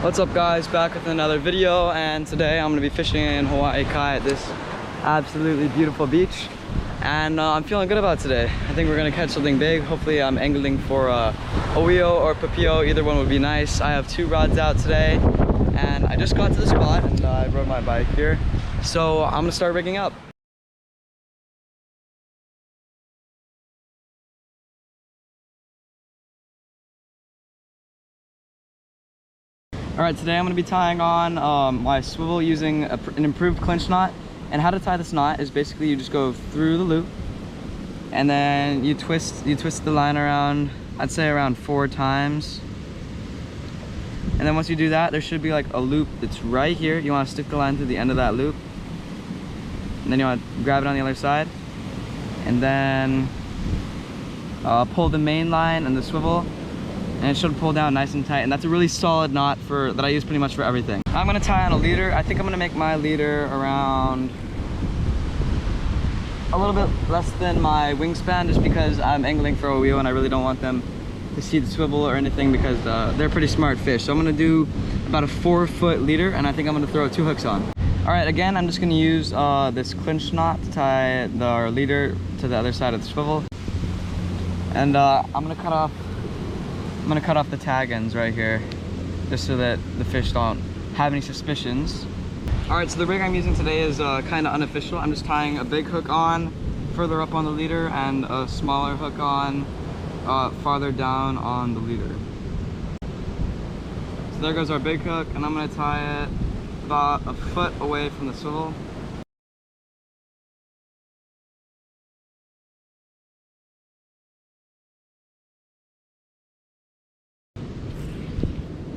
What's up guys, back with another video, and today I'm going to be fishing in Hawaii Kai at this absolutely beautiful beach, and I'm feeling good about today. I think we're going to catch something big. Hopefully I'm angling for a Oio or Papio, either one would be nice. I have 2 rods out today and I just got to the spot and I rode my bike here, so I'm going to start rigging up. Alright, today I'm going to be tying on my swivel using an improved clinch knot. And how to tie this knot is basically you just go through the loop and then you twist the line around, I'd say around 4 times. And then once you do that, there should be like a loop that's right here. You want to stick the line to the end of that loop. And then you want to grab it on the other side. And then pull the main line and the swivel. And it should pull down nice and tight, and that's a really solid knot that I use pretty much for everything. I'm gonna tie on a leader. I think I'm gonna make my leader around a little bit less than my wingspan, just because I'm angling for Oio and I really don't want them to see the swivel or anything, because they're pretty smart fish. So I'm gonna do about a 4-foot leader, and I think I'm gonna throw 2 hooks on. All right, again, I'm just gonna use this clinch knot to tie our leader to the other side of the swivel. And I'm gonna cut off the tag ends right here, just so that the fish don't have any suspicions. All right, so the rig I'm using today is kind of unofficial. I'm just tying a big hook on further up on the leader and a smaller hook on farther down on the leader. So there goes our big hook, and I'm gonna tie it about a foot away from the swivel.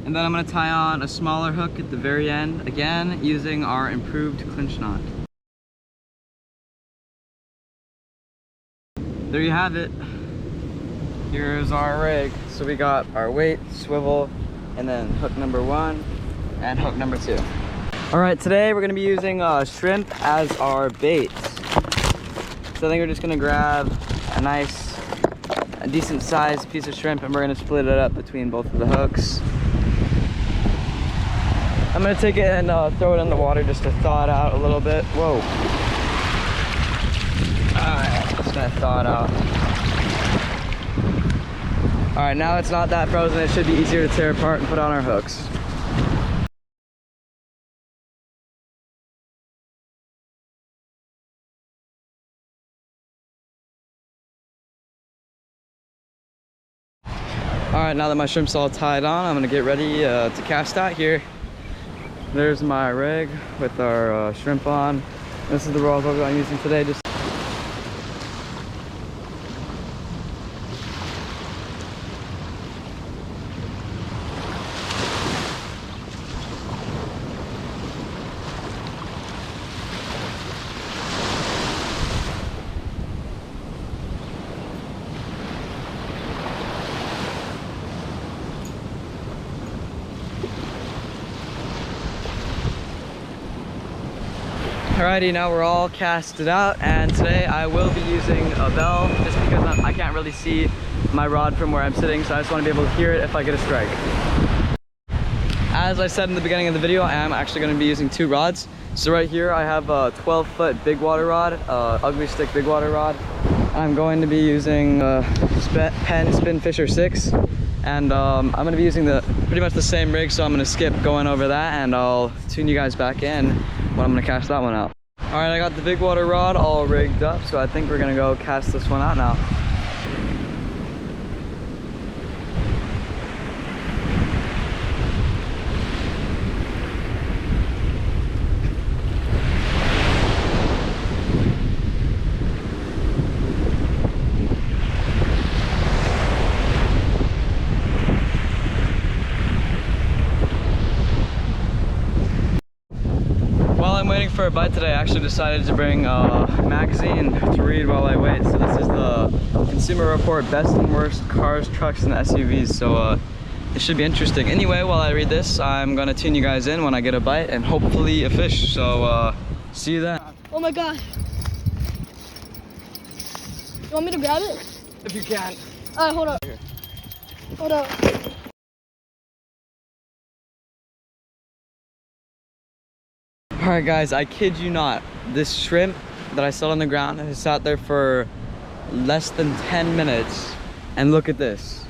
And then I'm going to tie on a smaller hook at the very end, again using our improved clinch knot. There you have it. Here's our rig. So we got our weight, swivel, and then hook number 1 and hook number 2. Alright, today we're going to be using shrimp as our bait. So I think we're just going to grab a decent sized piece of shrimp, and we're going to split it up between both of the hooks. I'm gonna take it and throw it in the water just to thaw it out a little bit. Whoa. Alright, just gonna thaw it out. Alright, now it's not that frozen. It should be easier to tear apart and put on our hooks. Alright, now that my shrimp's all tied on, I'm gonna get ready to cast out here. There's my rig with our shrimp on. This is the raw hook I'm using today. Alrighty, now we're all casted out, and today I will be using a bell just because I can't really see my rod from where I'm sitting, so I just want to be able to hear it if I get a strike. As I said in the beginning of the video, I am actually going to be using 2 rods. So right here I have a 12-foot big water rod, ugly stick big water rod. I'm going to be using Penn Spinfisher 6, and I'm going to be using pretty much the same rig, so I'm going to skip going over that, and I'll tune you guys back in when I'm going to cast that one out. Alright, I got the big water rod all rigged up, so I think we're going to go cast this one out now. Waiting for a bite today, I actually decided to bring a magazine to read while I wait. So this is the Consumer Report Best and Worst Cars, Trucks, and SUVs. So it should be interesting. Anyway, while I read this, I'm gonna tune you guys in when I get a bite and hopefully a fish. So see you then. Oh my god. You want me to grab it? If you can. Hold up. Hold up. All right, guys, I kid you not. This shrimp that I saw on the ground has sat there for less than 10 minutes. And look at this.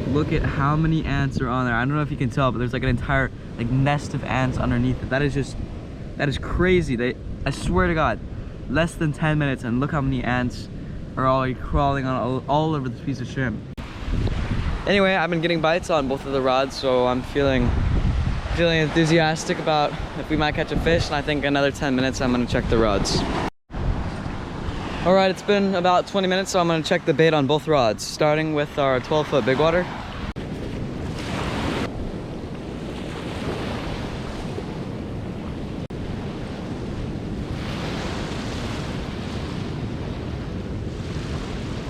Look at how many ants are on there. I don't know if you can tell, but there's like an entire like nest of ants underneath it. That is crazy. I swear to God, less than 10 minutes, and look how many ants are all like crawling on all over this piece of shrimp. Anyway, I've been getting bites on both of the rods, so I'm feeling enthusiastic about if we might catch a fish, and I think another 10 minutes I'm gonna check the rods. All right, it's been about 20 minutes, so I'm gonna check the bait on both rods, starting with our 12-foot big water.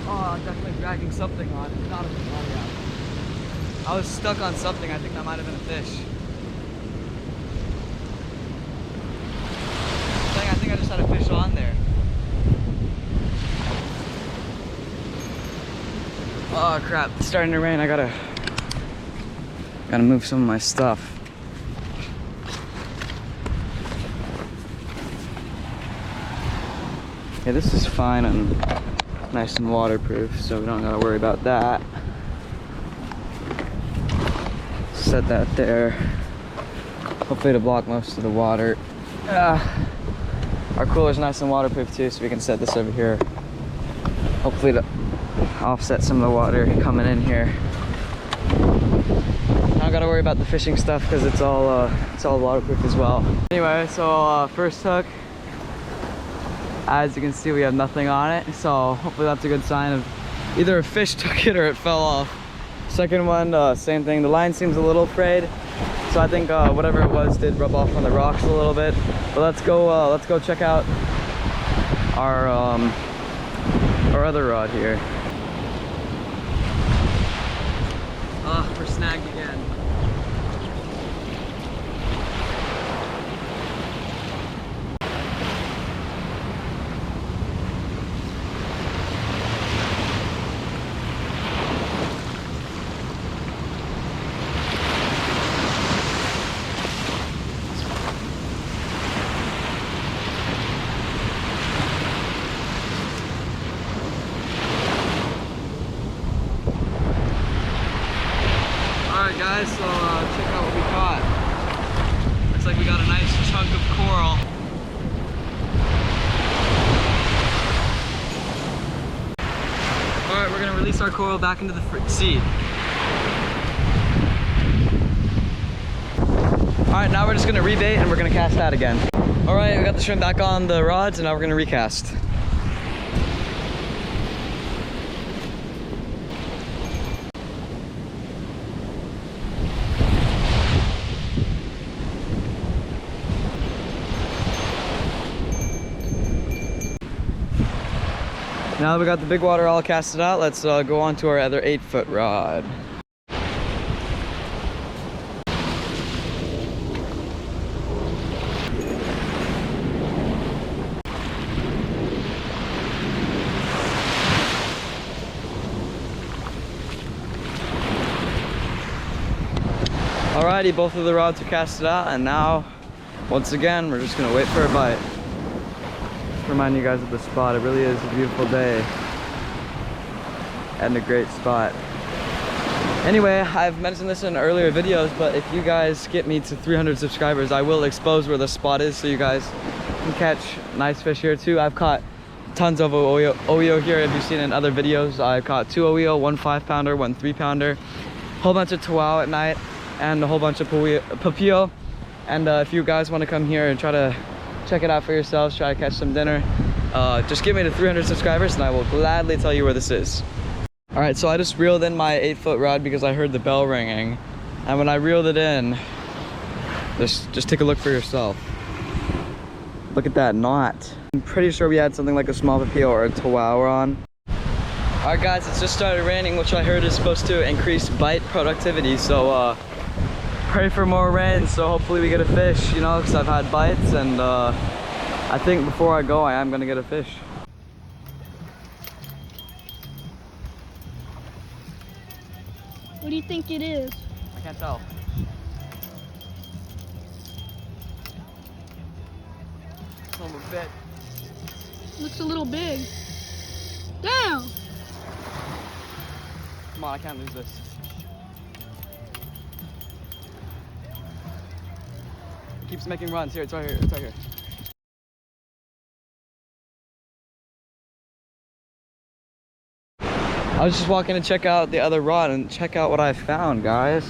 Oh, definitely dragging something on. It's not a fish. Oh, yeah. I was stuck on something. I think that might have been a fish. Dang, I think I just had a fish on there. Oh crap, it's starting to rain. I gotta move some of my stuff. Okay, this is fine and nice and waterproof, so we don't gotta worry about that. Set that there. Hopefully to block most of the water. Our cooler's nice and waterproof too, so we can set this over here. Hopefully to offset some of the water coming in here. I don't gotta worry about the fishing stuff because it's all waterproof as well. Anyway, so first hook, as you can see, we have nothing on it, so hopefully that's a good sign of either a fish took it or it fell off. Second one, same thing. The line seems a little frayed, so I think whatever it was did rub off on the rocks a little bit. But let's go check out our other rod here. Ah, we're snagged again. Alright guys, so check out what we caught. Looks like we got a nice chunk of coral. Alright, we're gonna release our coral back into the sea. Alright, now we're just gonna rebait and we're gonna cast out again. Alright, we got the shrimp back on the rods and now we're gonna recast. Now that we got the big water all casted out, let's go on to our other 8-foot rod. Alrighty, both of the rods are casted out, and now, once again, we're just gonna wait for a bite. Remind you guys of the spot. It really is a beautiful day and a great spot. Anyway, I've mentioned this in earlier videos, but if you guys get me to 300 subscribers, I will expose where the spot is so you guys can catch nice fish here too. I've caught tons of OEO here. If you've seen in other videos, I've caught 2 OEO, 1 5-pounder, 1 3-pounder, a whole bunch of tawau at night, and a whole bunch of papio. And if you guys want to come here and try to check it out for yourselves, try to catch some dinner, just get me to 300 subscribers and I will gladly tell you where this is. All right, so I just reeled in my 8-foot rod because I heard the bell ringing, and when I reeled it in, just take a look for yourself. Look at that knot. I'm pretty sure we had something like a small papio or a tawau on. All right guys, it's just started raining, which I heard is supposed to increase bite productivity, so pray for more rain, so hopefully we get a fish, you know, because I've had bites, and I think before I go I am gonna get a fish. What do you think it is? I can't tell. Son of a bitch. Looks a little big. Damn! Come on, I can't lose this. It keeps making runs. Here, it's right here. It's right here. I was just walking to check out the other rod and check out what I found, guys.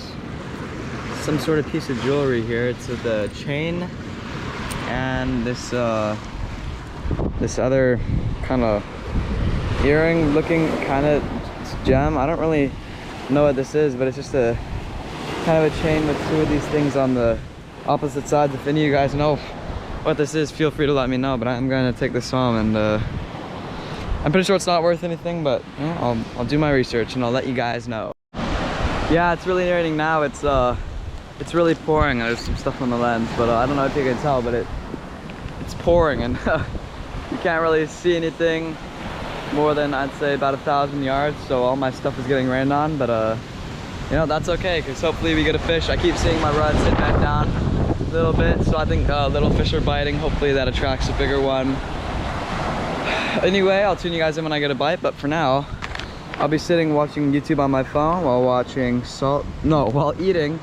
Some sort of piece of jewelry here. It's the chain and this this other kind of earring looking kind of gem. I don't really know what this is, but it's just a kind of a chain with two of these things on the opposite sides. If any of you guys know what this is, feel free to let me know, but I'm gonna take this home and I'm pretty sure it's not worth anything, but you know, I'll do my research and I'll let you guys know. Yeah, it's really raining now. It's really pouring. There's some stuff on the lens, but I don't know if you can tell, but it's pouring and you can't really see anything more than I'd say about 1,000 yards. So all my stuff is getting rained on, but you know, that's okay because hopefully we get a fish. I keep seeing my rod sit back down a little bit, so I think little fish are biting. Hopefully that attracts a bigger one. Anyway, I'll tune you guys in when I get a bite, but for now, I'll be sitting watching YouTube on my phone while eating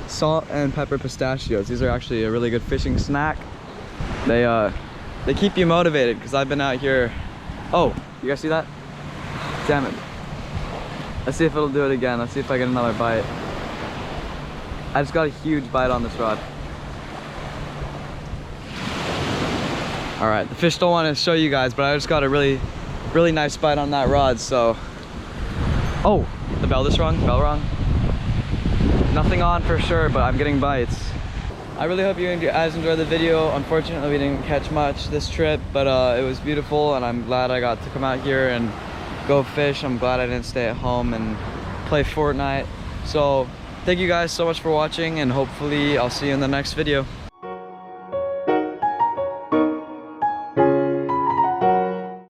salt and pepper pistachios. These are actually a really good fishing snack. They keep you motivated because I've been out here. Oh, you guys see that? Damn it. Let's see if it'll do it again. Let's see if I get another bite. I just got a huge bite on this rod. All right, the fish don't want to show you guys, but I just got a really nice bite on that rod, so. Oh, the bell just rung, bell rung. Nothing on for sure, but I'm getting bites. I really hope you guys enjoyed the video. Unfortunately, we didn't catch much this trip, but it was beautiful, and I'm glad I got to come out here and go fish. I'm glad I didn't stay at home and play Fortnite. So, thank you guys so much for watching, and hopefully I'll see you in the next video.